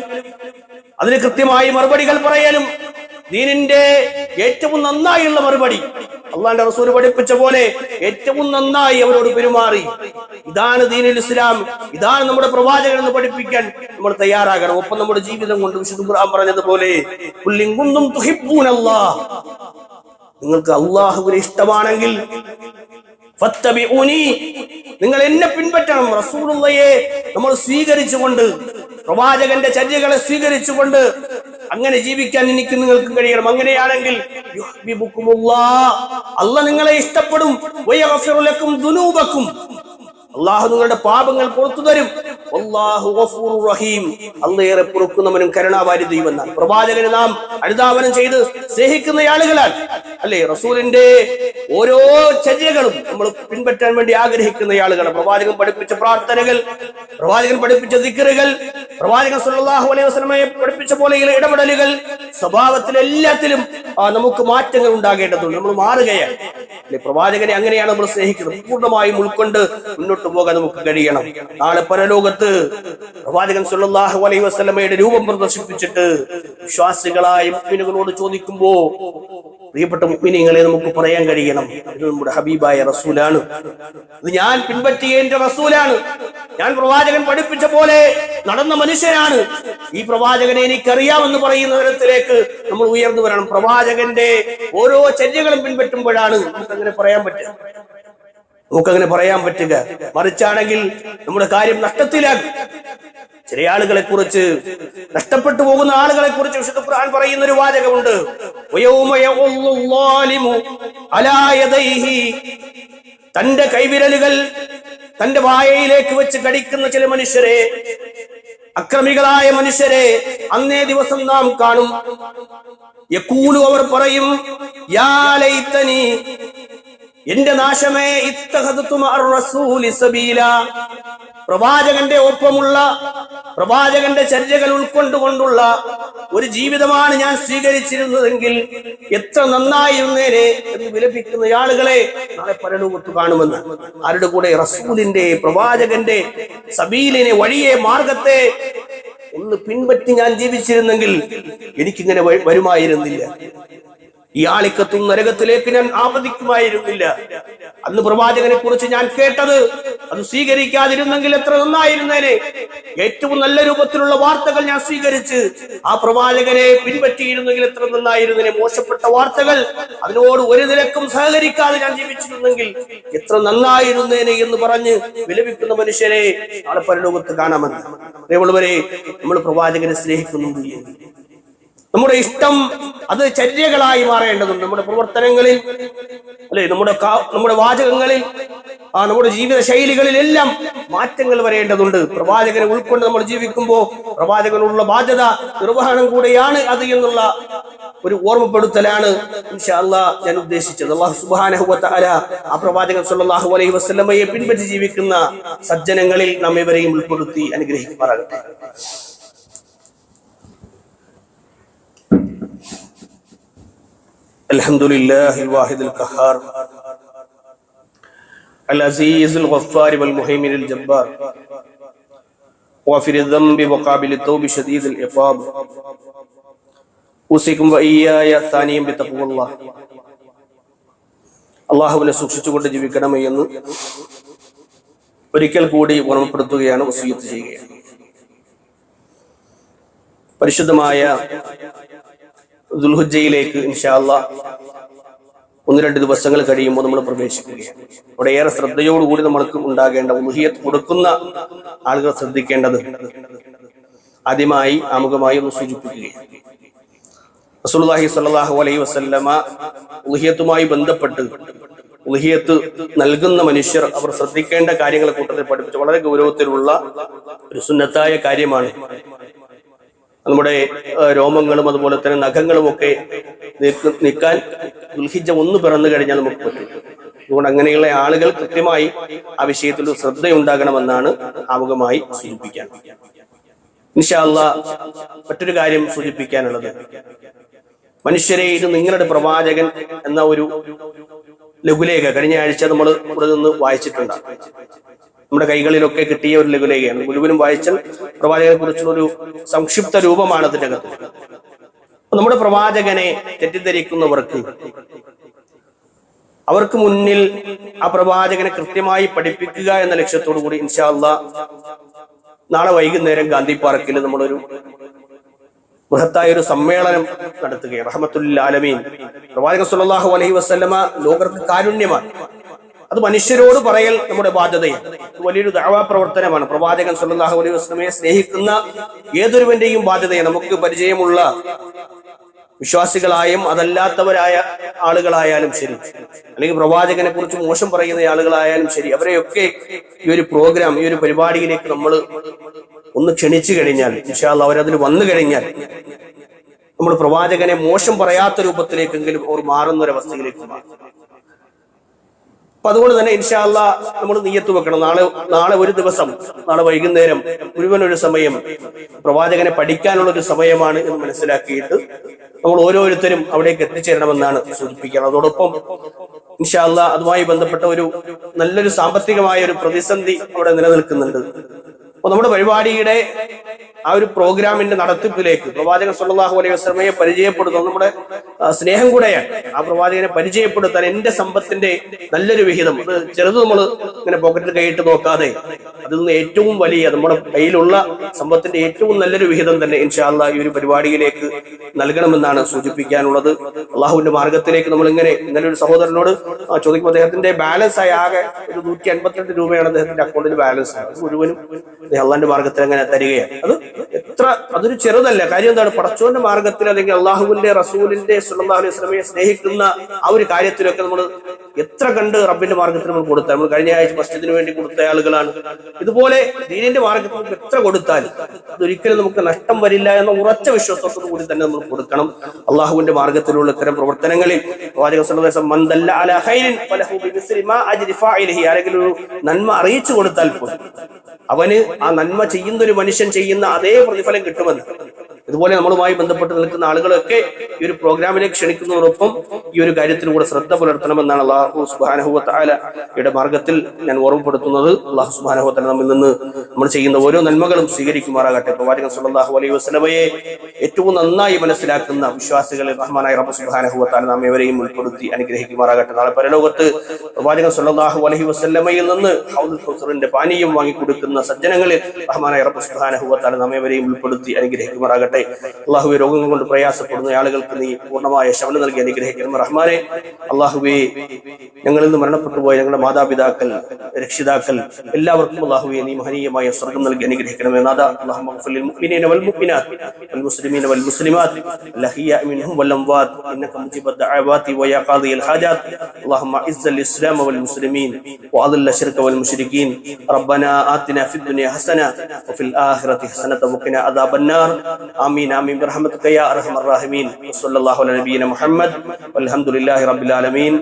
അതിന് കൃത്യമായി മറുപടികൾ പറയലും ദീനിന്റെ ഏറ്റവും നന്നായുള്ള മറുപടി അള്ളാന്റെ റസൂൽ പഠിപ്പിച്ച പോലെ ഏറ്റവും നന്നായി അവരോട് പെരുമാറി. ഇതാണ് ദീനുൽ ഇസ്ലാം, ഇതാണ് നമ്മുടെ പ്രവാചകൻ എന്ന് പഠിപ്പിക്കാൻ നമ്മൾ തയ്യാറാകണം. ഒപ്പം നമ്മുടെ ജീവിതം കൊണ്ട് വിശുദ്ധ ഖുർആൻ പറഞ്ഞതുപോലെ ഖുൽ ഇൻ കുന്തും തുഹിബ്ബൂനല്ലാഹ്, നിങ്ങൾക്ക് അള്ളാഹുവിനെ ഇഷ്ടമാണെങ്കിൽ ഫത്തബിഊനി, നിങ്ങൾ എന്നെ പിൻപറ്റണം. റസൂലുള്ളാഹിയെ നമ്മൾ സ്വീകരിച്ചുകൊണ്ട്, പ്രവാചകന്റെ ചര്യകളെ സ്വീകരിച്ചുകൊണ്ട് അങ്ങനെ ജീവിക്കാൻ എനിക്ക് നിങ്ങൾക്ക് കഴിയണം. അങ്ങനെയാണെങ്കിൽ അള്ളാഹ് നിങ്ങളെ ഇഷ്ടപ്പെടും. വയഗ്ഫിറു ലക്കും ദുനൂബക്കും, അള്ളാഹു നിങ്ങളുടെ പാപങ്ങൾ പുറത്തു തരും. വല്ലാഹു ഗഫൂറുർ റഹീം, അള്ളാഹ് പൊറുക്കുന്നവനും കരുണാവാരിധിയുമെന്നാണ്. പ്രവാചകനെ നാം അനുധാവനം ചെയ്ത് സ്നേഹിക്കുന്ന ആളുകളാണ്, അല്ലെ, റസൂലിന്റെ ഓരോ ചര്യകളും നമ്മൾ പിൻപറ്റാൻ വേണ്ടി ആഗ്രഹിക്കുന്ന ആളുകളാണ്. പ്രവാചകൻ പഠിപ്പിച്ച പ്രാർത്ഥനകൾ, പ്രവാചകൻ പഠിപ്പിച്ച ദിക്റുകൾ, പ്രവാചകൻ സല്ലല്ലാഹു അലൈഹി വസല്ലമയെ പഠിപ്പിച്ച പോലെയുള്ള ഇടപെടലുകൾ, സ്വഭാവത്തിൽ എല്ലാത്തിലും നമുക്ക് മാറ്റങ്ങൾ ഉണ്ടാകേണ്ടതുണ്ട്. നമ്മൾ മാറുകയാണ്, അല്ലെ. പ്രവാചകനെ അങ്ങനെയാണ് നമ്മൾ സ്നേഹിക്കുന്നത്. പൂർണ്ണമായും ഉൾക്കൊണ്ട് മുന്നോട്ട് പോകാൻ നമുക്ക് കഴിയണം. നാളെ പരലോകത്ത് പ്രവാചകൻ സല്ലല്ലാഹു അലൈഹി വസല്ലമയുടെ രൂപം പ്രദർശിപ്പിച്ചിട്ട് വിശ്വാസികളായ മുഅ്മിനുകളോട് ചോദിക്കുമ്പോ, പ്രിയപ്പെട്ട മുഅ്മിനീങ്ങളെ, നമുക്ക് പറയാൻ കഴിയണം, ഇത് നമ്മുടെ ഹബീബായ റസൂലാണ്, ഇത് ഞാൻ പിൻപറ്റിയ എന്റെ റസൂലാണ്, ഞാൻ പ്രവാചകൻ പഠിപ്പിച്ച പോലെ നടന്ന മനുഷ്യനാണ്, ഈ പ്രവാചകനെ എനിക്കറിയാമെന്ന് പറയുന്ന തരത്തിലേക്ക് നമ്മൾ ഉയർന്നു വരണം. പ്രവാചകന്റെ ഓരോ ചര്യകളും പിൻപറ്റുമ്പോഴാണ് നമുക്കങ്ങനെ പറയാൻ പറ്റുക. മറിച്ചാണെങ്കിൽ നമ്മുടെ കാര്യം നഷ്ടത്തിലാകും. ചില ആളുകളെ കുറിച്ച്, നഷ്ടപ്പെട്ടു പോകുന്ന ആളുകളെ കുറിച്ച് വിശുദ്ധ ഖുർആൻ പറയുന്ന ഒരു വാചകമുണ്ട്, തന്റെ കൈവിരലുകൾ തന്റെ വായയിലേക്ക് വെച്ച് കടിക്കുന്ന ചില മനുഷ്യരെ, അക്രമികളായ മനുഷ്യരെ അന്നേ ദിവസം നാം കാണും. യഖൂലു, അവർ പറയും, യാ ലൈതനി, എന്റെ നാശമേ, ഇത്തഖദതു മഅർ റസൂലി സബീല, പ്രവാചകന്റെ ഒപ്പമുള്ള, പ്രവാചകന്റെ ചര്യകൾ ഉൾക്കൊണ്ടുകൊണ്ടുള്ള ഒരു ജീവിതമാണ് ഞാൻ സ്വീകരിച്ചിരുന്നതെങ്കിൽ എത്ര നന്നായിരുന്നേനെ എന്ന് വിലപിക്കുന്ന ആളുകളെ നാളെ പരലോകത്ത് കാണുമെന്ന്. ആരുടെ കൂടെ? റസൂലിന്റെ, പ്രവാചകന്റെ സബീലിനെ, വഴിയെ, മാർഗത്തെ ഒന്ന് പിൻപറ്റി ഞാൻ ജീവിച്ചിരുന്നെങ്കിൽ എനിക്കിങ്ങനെ വരുമായിരുന്നില്ല. ഈ ആളിക്കത്തും നരകത്തിലേക്ക് ഞാൻ ആപതിക്കുമായിരുന്നില്ല. അന്ന് പ്രവാചകനെ കുറിച്ച് ഞാൻ കേട്ടത് അത് സ്വീകരിക്കാതിരുന്നെങ്കിൽ എത്ര നന്നായിരുന്നേനെ. ഏറ്റവും നല്ല രൂപത്തിലുള്ള വാർത്തകൾ ഞാൻ സ്വീകരിച്ച് ആ പ്രവാചകനെ പിൻപറ്റിയിരുന്നെങ്കിൽ എത്ര നന്നായിരുന്നേനെ. മോശപ്പെട്ട വാർത്തകൾ, അതിനോട് ഒരു നിലക്കും സഹകരിക്കാതെ ഞാൻ ജീവിച്ചിരുന്നെങ്കിൽ എത്ര നന്നായിരുന്നേനെ എന്ന് പറഞ്ഞ് വിലപിക്കുന്ന മനുഷ്യരെ നാളെ പരലോകത്ത് കാണാമെന്ന്. അതേപോലെ നമ്മൾ പ്രവാചകനെ സ്നേഹിക്കുന്നുണ്ട്. നമ്മുടെ ഇഷ്ടം അത് ചര്യകളായി മാറേണ്ടതുണ്ട്. നമ്മുടെ പ്രവർത്തനങ്ങളിൽ, അല്ലെ, നമ്മുടെ വാചകങ്ങളിൽ, നമ്മുടെ ജീവിത ശൈലികളിലെല്ലാം മാറ്റങ്ങൾ വരേണ്ടതുണ്ട്. പ്രവാചകനെ ഉൾക്കൊണ്ട് നമ്മൾ ജീവിക്കുമ്പോൾ പ്രവാചകനുള്ള ബാധ്യത നിർവഹണം കൂടെയാണ് അത് എന്നുള്ള ഒരു ഓർമ്മപ്പെടുത്തലാണ് ഇൻഷാ അല്ലാഹ് ഞാൻ ഉദ്ദേശിച്ചത്. അല്ലാഹു സുബ്ഹാനഹു വ തആല ആ പ്രവാചകൻ സല്ലല്ലാഹു അലൈഹി വസല്ലമയെ പിൻപറ്റി ജീവിക്കുന്ന സജ്ജനങ്ങളിൽ നമ്മെ ഇവരെയും ഉൾപ്പെടുത്തി അനുഗ്രഹിക്കുമാറാകട്ടെ. الحمد لله الواحد القهار العزيز الغفار والمهيمن الجبار غافر الذنب وقابل التوب شديد العقاب اوصيكم واياي ثانيا بتقوى الله. അല്ലാഹുവിനെ സൂക്ഷിച്ചുകൊണ്ട് ജീവിക്കണമേ എന്ന് ഒരിക്കൽ കൂടി ഓർമ്മപ്പെടുത്തുകയാണ്, വസിയത്ത് ചെയ്യുകയാണ്. പരിശുദ്ധമായ ദുൽഹജ്ജയിലേക്ക് ഇൻഷാ അല്ലാഹ് 1-2 ദിവസങ്ങൾ കഴിയുമ്പോൾ നമ്മൾ പ്രവേശിക്കുകയാണ്. അവിടെ ഏറെ ശ്രദ്ധയോടുകൂടി നമ്മൾക്ക് ഉണ്ടാകേണ്ട ഉളുഹിയത്ത് കൊടുക്കുന്ന ആളുകൾ ശ്രദ്ധിക്കേണ്ടത് ആദ്യമായി ആമുഖമായി ഒന്ന് സൂചിപ്പിക്കുകയാണ്. റസൂലുള്ളാഹി സ്വല്ലല്ലാഹു അലൈഹി വസല്ലമ ഉളുഹിയത്തുമായി ബന്ധപ്പെട്ട് ഉളുഹിയത്ത് നൽകുന്ന മനുഷ്യർ അവർ ശ്രദ്ധിക്കേണ്ട കാര്യങ്ങളെ കൂട്ടത്തിൽ പഠിപ്പിച്ച വളരെ ഗൗരവത്തിലുള്ള ഒരു സുന്നത്തായ കാര്യമാണ്. നമ്മുടെ രോമങ്ങളും അതുപോലെ തന്നെ നഖങ്ങളും ഒക്കെ നിൽക്കാൻ ദുൽഹിജ്ജ 1 പിറന്നു കഴിഞ്ഞാൽ നമുക്ക് പറ്റും. അതുകൊണ്ട് അങ്ങനെയുള്ള ആളുകൾ കൃത്യമായി ആ വിഷയത്തിൽ ശ്രദ്ധയുണ്ടാകണമെന്നാണ് ആമുഖമായി സൂചിപ്പിക്കാൻ. ഇൻഷാ അല്ലാഹ് മറ്റൊരു കാര്യം സൂചിപ്പിക്കാനുള്ളത്, മനുഷ്യരെ, ഇത് നിങ്ങളുടെ പ്രവാചകൻ എന്ന ഒരു ലഘുലേഖ കഴിഞ്ഞ ആഴ്ച നമ്മൾ ഇവിടെ നിന്ന് വായിച്ചിട്ടുണ്ട്. നമ്മുടെ കൈകളിലൊക്കെ കിട്ടിയ ഒരു ലഘുലേഖയാണ്. മുഴുവനും വായിച്ചാൽ പ്രവാചകനെ കുറിച്ചുള്ള ഒരു സംക്ഷിപ്ത രൂപമാണ് അതിന്റെ അകത്ത്. നമ്മുടെ പ്രവാചകനെ തെറ്റിദ്ധരിക്കുന്നവർക്ക് അവർക്ക് മുന്നിൽ ആ പ്രവാചകനെ കൃത്യമായി പഠിപ്പിക്കുക എന്ന ലക്ഷ്യത്തോടു കൂടി ഇൻഷാ അല്ലാഹ് നാളെ വൈകുന്നേരം ഗാന്ധി പാർക്കിൽ നമ്മളൊരു ബൃഹത്തായ ഒരു സമ്മേളനം നടത്തുകയാണ്. റഹ്മത്തുൽ ആലമീൻ പ്രവാചകൻ സ്വല്ലല്ലാഹു അലൈഹി വസല്ലമ ലോകർക്ക് കാരുണ്യമാണ്. അത് മനുഷ്യരോട് പറയൽ നമ്മുടെ ബാധ്യതയാണ്. വലിയൊരു ദഅവാ പ്രവർത്തനമാണ്. പ്രവാചകൻ സ്വല്ലല്ലാഹു അലൈഹി വസല്ലമയെ സ്നേഹിക്കുന്ന ഏതൊരുവന്റെയും ബാധ്യതയാണ്. നമുക്ക് പരിചയമുള്ള വിശ്വാസികളായും അതല്ലാത്തവരായ ആളുകളായാലും ശരി, അല്ലെങ്കിൽ പ്രവാചകനെ കുറിച്ച് മോശം പറയുന്ന ആളുകളായാലും ശരി, അവരെയൊക്കെ ഈ ഒരു പ്രോഗ്രാം, ഈ ഒരു പരിപാടിയിലേക്ക് നമ്മൾ ഒന്ന് ക്ഷണിച്ചു കഴിഞ്ഞാൽ ഇൻഷാ അല്ലാഹ് അവരതിന് വന്നു കഴിഞ്ഞാൽ നമ്മൾ പ്രവാചകനെ മോശം പറയാത്ത രൂപത്തിലേക്കെങ്കിലും അവർ മാറുന്ന ഒരവസ്ഥയിലേക്ക് മാറും. അപ്പൊ അതുകൊണ്ട് തന്നെ ഇൻഷാ അല്ലാഹ് നമ്മൾ നിയ്യത്ത് വെക്കണം. നാളെ ഒരു ദിവസം, നാളെ വൈകുന്നേരം മുഴുവൻ ഒരു സമയം പ്രവാചകനെ പഠിക്കാനുള്ള ഒരു സമയമാണ് എന്ന് മനസ്സിലാക്കിയിട്ട് നമ്മൾ ഓരോരുത്തരും അവിടേക്ക് എത്തിച്ചേരണമെന്നാണ് സൂചിപ്പിക്കുന്നത്. അതോടൊപ്പം ഇൻഷാ അല്ലാഹ് അതുമായി ബന്ധപ്പെട്ട ഒരു നല്ലൊരു സാമ്പത്തികമായ ഒരു പ്രതിസന്ധി അവിടെ നിലനിൽക്കുന്നുണ്ട്. അപ്പൊ നമ്മുടെ പരിപാടിയുടെ ആ ഒരു പ്രോഗ്രാമിന്റെ നടത്തിപ്പിലേക്ക് പ്രവാചകൻ സ്വല്ലല്ലാഹു അലൈഹി വസല്ലമയെ പരിചയപ്പെടുത്തുന്നത് നമ്മുടെ സ്നേഹം കൂടെയാണ്. ആ പ്രവാചകനെ പരിചയപ്പെടുത്താൻ എന്റെ സമ്പത്തിന്റെ നല്ലൊരു വിഹിതം, അത് ചെറുത് നമ്മൾ ഇങ്ങനെ പോക്കറ്റിൽ കൈയിട്ട് നോക്കാതെ അതിൽ നിന്ന് ഏറ്റവും വലിയ നമ്മുടെ കയ്യിലുള്ള സമ്പത്തിന്റെ ഏറ്റവും നല്ലൊരു വിഹിതം തന്നെ ഇൻഷാ അല്ലാഹ് ഈ ഒരു പരിപാടിയിലേക്ക് നൽകണമെന്നാണ് സൂചിപ്പിക്കാനുള്ളത്. അള്ളാഹുവിന്റെ മാർഗത്തിലേക്ക് നമ്മൾ ഇങ്ങനെ ഇന്നലെ ഒരു സഹോദരനോട് ചോദിക്കുമ്പോൾ അദ്ദേഹത്തിന്റെ ബാലൻസ് ആയി ആകെ ഒരു 152 രൂപയാണ് അദ്ദേഹത്തിന്റെ അക്കൗണ്ടിൽ ബാലൻസ്. മുഴുവനും അള്ളാഹിന്റെ മാർഗത്തിൽ അങ്ങനെ തരികയാണ്. അതൊരു ചെറുതല്ല. കാര്യം എന്താണ്? പടച്ചോന്റെ മാർഗത്തിൽ അല്ലെങ്കിൽ അള്ളാഹുവിന്റെ റസൂലിന്റെ സ്വല്ലല്ലാഹു അലൈഹി വസല്ലമയെ സ്നേഹിക്കുന്ന ആ ഒരു കാര്യത്തിലൊക്കെ നമ്മൾ എത്ര കണ്ട് റബ്ബിന്റെ മാർഗത്തിൽ നമ്മൾ കൊടുത്താൽ, നമ്മൾ കഴിഞ്ഞ ആഴ്ച മസ്ജിദിന് വേണ്ടി കൊടുത്ത ആളുകളാണ്. ഇതുപോലെ ദീനിന്റെ മാർഗത്തിൽ നമുക്ക് എത്ര കൊടുത്താൽ അതൊരിക്കലും നമുക്ക് നഷ്ടം വരില്ല എന്ന ഉറച്ച വിശ്വാസത്തോടു കൂടി തന്നെ നമ്മൾ കൊടുക്കണം. അള്ളാഹുവിന്റെ മാർഗത്തിലുള്ള ഇത്തരം പ്രവർത്തനങ്ങളിൽ പ്രവാചകൻ സ്വല്ലല്ലാഹു അലൈഹി വസല്ലം മൻ ദല്ല അലാ ഖൈരിൻ ഫലഹു ബിമിസ്ലി മാ അജ്രി ഫാഇലിഹി, ആരെങ്കിലും ഒരു നന്മ അറിയിച്ചു കൊടുത്താൽ പോലും അവന് ആ നന്മ ചെയ്യുന്ന ഒരു മനുഷ്യൻ ചെയ്യുന്ന അതേ പ്രതിഫലം കിട്ടുമെന്ന്. ഇതുപോലെ നമ്മളുമായി ബന്ധപ്പെട്ട് നിൽക്കുന്ന ആളുകളൊക്കെ ഈ ഒരു പ്രോഗ്രാമിലേക്ക് ക്ഷണിക്കുന്നതോടൊപ്പം ഈ ഒരു കാര്യത്തിലൂടെ ശ്രദ്ധ പുലർത്തണമെന്നാണ് അല്ലാഹു സുബ്ഹാനഹു വ തആലയുടെ മാർഗത്തിൽ ഞാൻ ഓർമ്മപ്പെടുത്തുന്നത്. അല്ലാഹു സുബ്ഹാനഹു വ തആല നമ്മിൽ നിന്ന് നമ്മൾ ചെയ്യുന്ന ഓരോ നന്മകളും സ്വീകരിക്കുമാറാകട്ടെ. പ്രവാചകൻ സ്വല്ലല്ലാഹു അലൈഹി വസല്ലമയെ ഏറ്റവും നന്നായി മനസ്സിലാക്കുന്ന വിശ്വാസികളെ റഹ്മാനായ റബ്ബ് സുബ്ഹാനഹു വ തആല നാം ഏവരെയും ഉൾപ്പെടുത്തി അനുഗ്രഹിക്കുമാറാകട്ടെ. നാളെ പരലോകത്ത് പ്രവാചകൻ സ്വല്ലല്ലാഹു അലൈഹി വസല്ലമയിൽ നിന്ന് ഹൗദുൽ കൗസറിന്റെ പാനീയം വാങ്ങി കൊടുക്കുന്ന സജ്ജനങ്ങളിൽ റഹ്മാനായ റബ്ബ് സുബ്ഹാനഹു വ തആല നാം ഏവരെയും ഉൾപ്പെടുത്തി അനുഗ്രഹിക്കുമാറാകട്ടെ. അള്ളാഹുവെ, രോഗങ്ങൾ കൊണ്ട് പ്രയാസപ്പെടുന്ന ആളുകൾക്ക് നീ പൂർണ്ണമായ ശമനം നൽകി അനുഗ്രഹിക്കണം റഹ്മാനെ. അള്ളാഹുവെ, ഞങ്ങളിൽ നിന്ന് മരണപ്പെട്ടു പോയ ഞങ്ങളുടെ മാതാപിതാക്കൾ, രക്ഷിതാക്കൾ എല്ലാവർക്കും അള്ളാഹുവെ നീ മഹനീയമായ സ്വർഗ്ഗം നൽകി അനുഗ്രഹിക്കണമേ നാഥ. അല്ലാഹുമ്മ ഗ്ഫിർ ലിൽ മുഅ്മിനീന വൽ മുഅ്മിനാത്ത് വൽ മുസ്ലിമീന വൽ മുസ്ലിമാത്ത് അൽഅഹ്യാഇ മിൻഹും വൽ അംവാത് ഇന്നക മുജീബുദ് ദഅവാതി വയാ ഖാദിയൽ ഹാജാത്ത്. അല്ലാഹുമ്മ ഇസ്സൽ ഇസ്ലാമ വൽ മുസ്ലിമീൻ വഅദില്ല ശിർക വൽ മുശ്രികീൻ. റബ്ബനാ ആതിനാ ഫിദ് ദുനിയ ഹസന വഫിൽ ആഖിറതി ഹസനത വഖിനാ അദാബൻ നാർ. آمين آمين برحمتك يا أرحم الراحمين. وصلى الله على نبينا محمد والحمد لله رب العالمين.